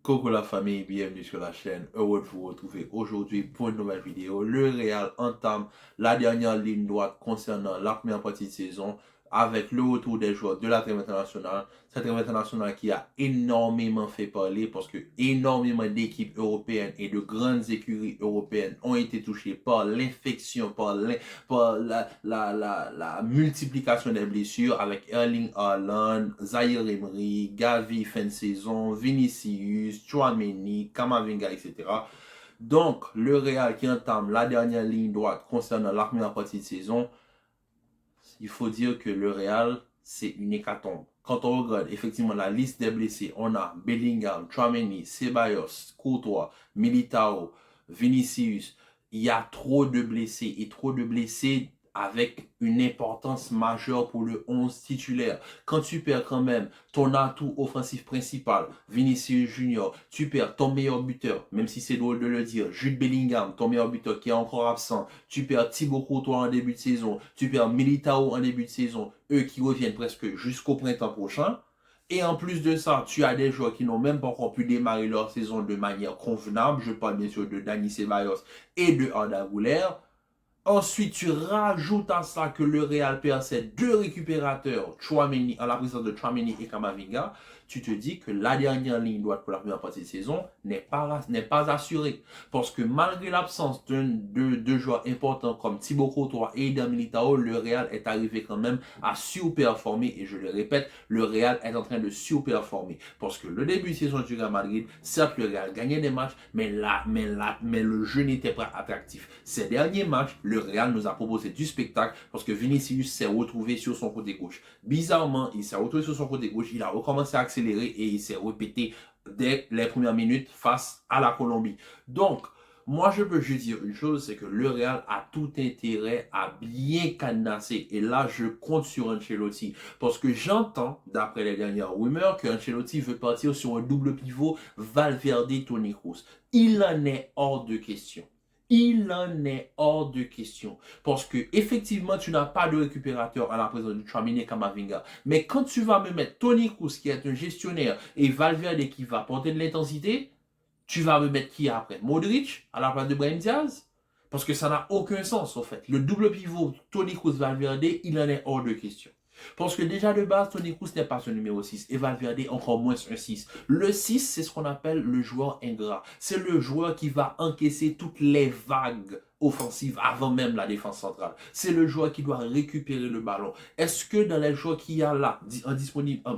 Coucou la famille, bienvenue sur la chaîne. Heureux de vous retrouver aujourd'hui pour une nouvelle vidéo. Le Real entame la dernière ligne droite concernant la première partie de saison avec le retour des joueurs de la trêve internationale. Cette trêve internationale qui a énormément fait parler parce que énormément d'équipes européennes et de grandes écuries européennes ont été touchées par l'infection, par la multiplication des blessures avec Erling Haaland, Zaire Emery, Gavi fin de saison, Vinicius, Chouameni, Kamavinga, etc. Donc, le Real qui entame la dernière ligne droite concernant la première partie de saison, il faut dire que le Real, c'est une hécatombe. Quand on regarde effectivement la liste des blessés, on a Bellingham, Chouameni, Ceballos, Courtois, Militao, Vinicius. Il y a trop de blessés et trop de blessés avec une importance majeure pour le 11 titulaire. Quand tu perds quand même ton atout offensif principal, Vinicius Junior, tu perds ton meilleur buteur, même si c'est drôle de le dire, Jude Bellingham, ton meilleur buteur qui est encore absent, tu perds Thibaut Courtois en début de saison, tu perds Militao en début de saison, eux qui reviennent presque jusqu'au printemps prochain. Et en plus de ça, tu as des joueurs qui n'ont même pas encore pu démarrer leur saison de manière convenable. Je parle bien sûr de Dani Ceballos et de Arda Güler. Ensuite, tu rajoutes à ça que le Real perd ses deux récupérateurs, Chouameni, en la présence de Chouameni et Kamavinga. Tu te dis que la dernière ligne droite pour la première partie de saison n'est pas assurée. Parce que malgré l'absence de joueurs importants comme Thibaut Courtois et Eder Militao, le Real est arrivé quand même à surperformer. Et je le répète, le Real est en train de surperformer. Parce que le début de saison du Real Madrid, certes, le Real gagnait des matchs, mais le jeu n'était pas attractif. Ces derniers matchs, le Real nous a proposé du spectacle parce que Vinicius s'est retrouvé sur son côté gauche. Bizarrement, il s'est retrouvé sur son côté gauche, il a recommencé à accélérer et il s'est répété dès les premières minutes face à la Colombie. Donc, moi, je peux juste dire une chose, c'est que le Real a tout intérêt à bien cadenasser. Et là, je compte sur Ancelotti. Parce que j'entends, d'après les dernières rumeurs, que Ancelotti veut partir sur un double pivot Valverde-Toni Kroos. Il en est hors de question. Il en est hors de question. Parce que, effectivement, tu n'as pas de récupérateur à la présence de Chouameni et Kamavinga. Mais quand tu vas me mettre Toni Kroos, qui est un gestionnaire, et Valverde qui va porter de l'intensité, tu vas me mettre qui après? Modric à la place de Brahim Diaz? Parce que ça n'a aucun sens, en fait. Le double pivot Toni Kroos Valverde, il en est hors de question. Parce que déjà de base, Toni Kroos n'est pas son numéro 6 et Valverde encore moins un 6. Le 6, c'est ce qu'on appelle le joueur ingrat. C'est le joueur qui va encaisser toutes les vagues offensives avant même la défense centrale. C'est le joueur qui doit récupérer le ballon. Est-ce que dans les joueurs qu'il y a là,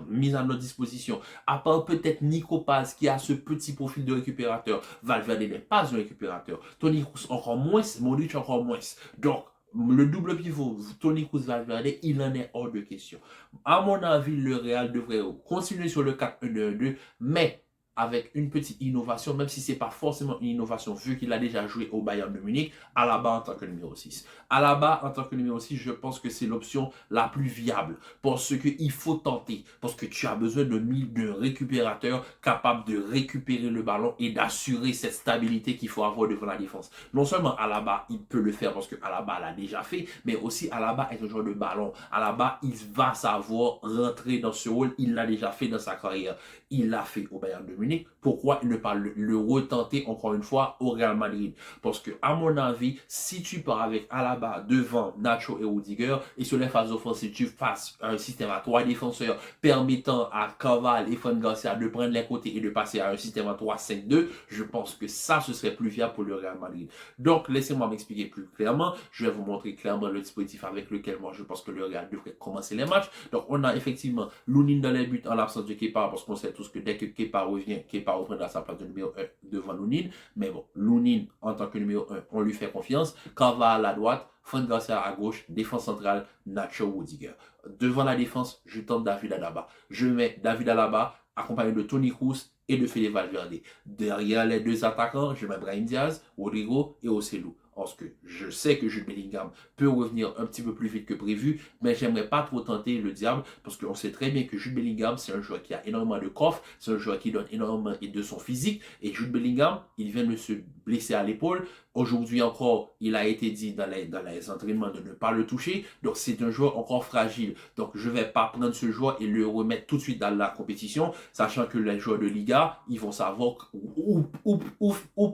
mis à notre disposition, à part peut-être Nico Paz qui a ce petit profil de récupérateur, Valverde n'est pas un récupérateur. Toni Kroos encore moins, Modric encore moins. Donc, le double pivot, Toni Kroos Valverde, il en est hors de question. À mon avis, le Real devrait continuer sur le 4-1-2-2, mais avec une petite innovation, même si ce n'est pas forcément une innovation, vu qu'il a déjà joué au Bayern de Munich, Alaba en tant que numéro 6. Alaba en tant que numéro 6, je pense que c'est l'option la plus viable, parce qu'il faut tenter, parce que tu as besoin de récupérateurs capables de récupérer le ballon et d'assurer cette stabilité qu'il faut avoir devant la défense. Non seulement Alaba, il peut le faire parce que Alaba l'a déjà fait, mais aussi Alaba est un joueur de ballon. Alaba, il va savoir rentrer dans ce rôle, il l'a déjà fait dans sa carrière. Il l'a fait au Bayern de Munich. Pourquoi il ne pas le retenter encore une fois au Real Madrid? Parce que, à mon avis, si tu pars avec Alaba devant Nacho et Rudiger, et sur les phases offensives, tu fasses un système à 3 défenseurs permettant à Carval et Fran Garcia de prendre les côtés et de passer à un système à 3-5-2, je pense que ça, ce serait plus viable pour le Real Madrid. Donc, laissez-moi m'expliquer plus clairement. Je vais vous montrer clairement le dispositif avec lequel moi, je pense que le Real devrait commencer les matchs. Donc, on a effectivement Lounine dans les buts en l'absence de Kepa, parce qu'on sait tous que dès que Kepa revient, Kepa reprendra sa place de numéro 1 devant Lounine. Mais bon, Lounine, en tant que numéro 1, on lui fait confiance. Carval à la droite, Fran Garcia à gauche, défense centrale, Nacho Rudiger. Devant la défense, je tente David Alaba. Je mets David Alaba accompagné de Toni Kroos et de Fede Valverde. Derrière les deux attaquants, je mets Brahim Diaz, Rodrigo et Ocelou. Parce que je sais que Jude Bellingham peut revenir un petit peu plus vite que prévu, mais j'aimerais pas trop tenter le diable, parce qu'on sait très bien que Jude Bellingham, c'est un joueur qui a énormément de coffre, c'est un joueur qui donne énormément de son physique, et Jude Bellingham, il vient de se blessé à l'épaule. Aujourd'hui encore, il a été dit dans les entraînements de ne pas le toucher. Donc, c'est un joueur encore fragile. Donc, je ne vais pas prendre ce joueur et le remettre tout de suite dans la compétition, sachant que les joueurs de Liga, ils vont savoir où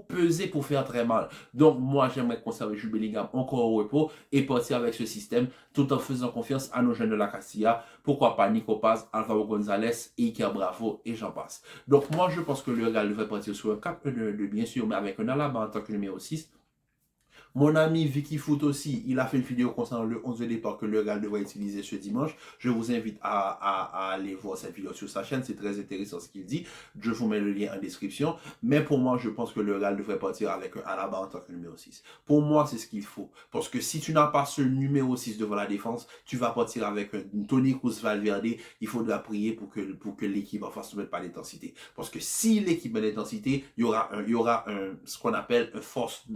peser pour faire très mal. Donc, moi, j'aimerais conserver Jude Bellingham encore au repos et partir avec ce système tout en faisant confiance à nos jeunes de la Castilla. Pourquoi pas Nico Paz, Alvaro González, Iker Bravo et j'en passe. Donc, moi, je pense que le Real devrait partir sur un 4-1-2, bien sûr, mais avec un Alaba en tant que numéro 6. Mon ami Vicky Foot aussi, il a fait une vidéo concernant le 11 de départ que le Real devrait utiliser ce dimanche. Je vous invite à aller voir cette vidéo sur sa chaîne. C'est très intéressant ce qu'il dit. Je vous mets le lien en description. Mais pour moi, je pense que le Real devrait partir avec un Alaba en tant que numéro 6. Pour moi, c'est ce qu'il faut. Parce que si tu n'as pas ce numéro 6 devant la défense, tu vas partir avec un Toni Kroos Valverde. Il faudra prier pour que l'équipe en face ne mette pas d'intensité. Parce que si l'équipe met d'intensité, il y aura ce qu'on appelle un force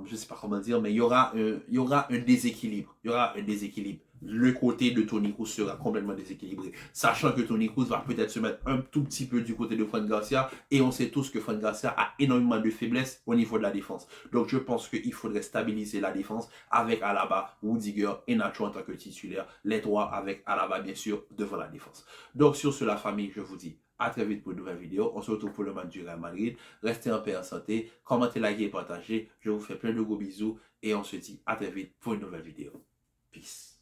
je ne sais pas comment dire, mais il y aura un déséquilibre. Il y aura un déséquilibre. Le côté de Toni Kroos sera complètement déséquilibré. Sachant que Toni Kroos va peut-être se mettre un tout petit peu du côté de Fran Garcia. Et on sait tous que Fran Garcia a énormément de faiblesses au niveau de la défense. Donc je pense qu'il faudrait stabiliser la défense avec Alaba, Rudiger et Nacho en tant que titulaire. Les trois avec Alaba, bien sûr, devant la défense. Donc sur ce, la famille, je vous dis à très vite pour une nouvelle vidéo. On se retrouve pour le match du Real Madrid. Restez en paix et en santé. Commentez, likez et partagez. Je vous fais plein de gros bisous. Et on se dit à très vite pour une nouvelle vidéo. Peace.